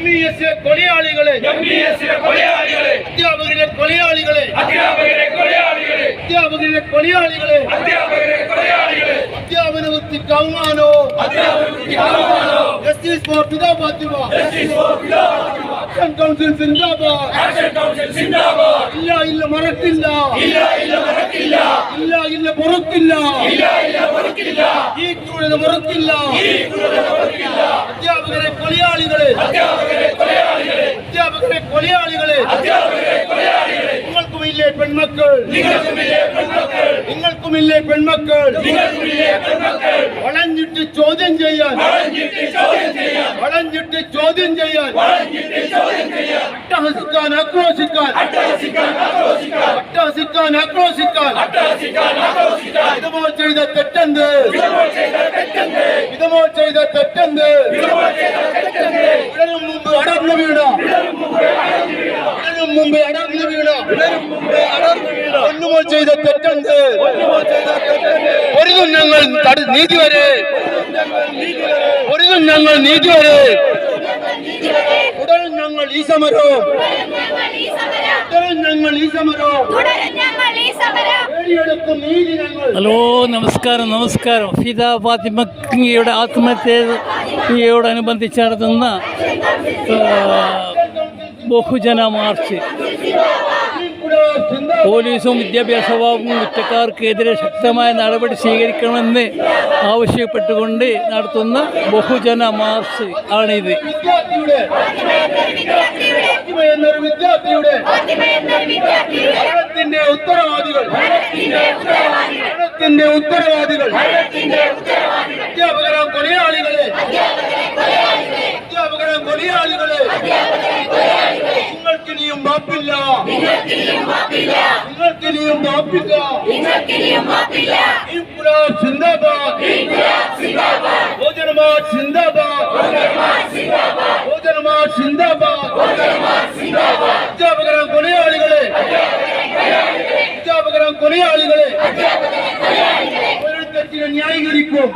MES കൊലയാളികളെ, അധ്യാപകരെ കൊലയാളികളെ, അധ്യാപകരെ കൊലയാളികളെ, അധ്യാപന വൃത്തിക്ക് അവമാനോ, ജസ്റ്റിസ് ഫോർ പിതാ ഫാത്തിമ, ആക്ഷൻ കൗൺസിൽ സിന്ദാബാദ്, ഇല്ല ഇല്ല മറക്കില്ല, ഇല്ല ഇല്ല പൊറുക്കില്ല, ഈ ക്രൂരത മറക്കില്ല. അധ്യാപകരെ കൊലയാളികളെ, അധ്യാപകരെ കൊലയാളികളെ, നിങ്ങൾക്കുമില്ലേ പെൺമക്കൾ, നിങ്ങൾക്കുമില്ലേ പെൺമക്കൾ, വളഞ്ഞിട്ട് ചോദ്യം ചെയ്യാൻ, വളഞ്ഞിട്ട് ചോദ്യം ചെയ്യാൻ, അട്ടഹസിക്കാൻ ആക്രോശിക്കാൻ, അട്ടഹസിക്കാൻ ആക്രോശിക്കാൻ, ഇതുപോലെ ചെയ്ത തെറ്റെന്ത്, ഇതുപോലെ ചെയ്ത തെറ്റെന്ത്, വിടരും മുമ്പ് അടർന്നു വീണ, വിടരും മുമ്പ് അടർന്നു വീണ, ഒന്നുമോ ചെയ്ത തെറ്റെന്ത്, ഒരിതും ഞങ്ങൾ നീതി വരെ, ഒരിതും ഞങ്ങൾ നീതി വരെ, തുടരും ഞങ്ങൾ ഈ സമരവും, തുടരും ഞങ്ങൾ ഈ സമരവും, നേടിയെടുക്കും നീതി ഞങ്ങൾ. ഹലോ, നമസ്കാരം. ഫിദാ ഫാത്തിമയുടെ ആത്മഹത്യയോടനുബന്ധിച്ച് നടത്തുന്ന ബഹുജന മാർച്ച് പോലീസും വിദ്യാഭ്യാസ വകുപ്പും കുറ്റക്കാർക്കെതിരെ ശക്തമായ നടപടി സ്വീകരിക്കണമെന്ന് ആവശ്യപ്പെട്ടുകൊണ്ട് നടത്തുന്ന ബഹുജന മാർച്ച് ആണിത്. ഉത്തരവാദികൾ അധ്യാപകരാം കൊലയാളികളെ, അധ്യാപകരാം കൊലയാളികളെ, നിങ്ങൾക്കിനിയും മാപ്പില്ല, നിങ്ങൾക്കിനിയും മാപ്പില്ല. ഇൻക്ലാബ് സിന്ദാബാദ്, ബഹുജനമാർച്ച് സിന്ദാബാദ്, ബഹുജനമാർച്ച് സിന്ദാബാദ്. അധ്യാപകരാം കൊലയാളികളെ, അധ്യാപകരാം കൊലയാളികളെ, ഒരു തെറ്റിനെ ന്യായീകരിക്കും.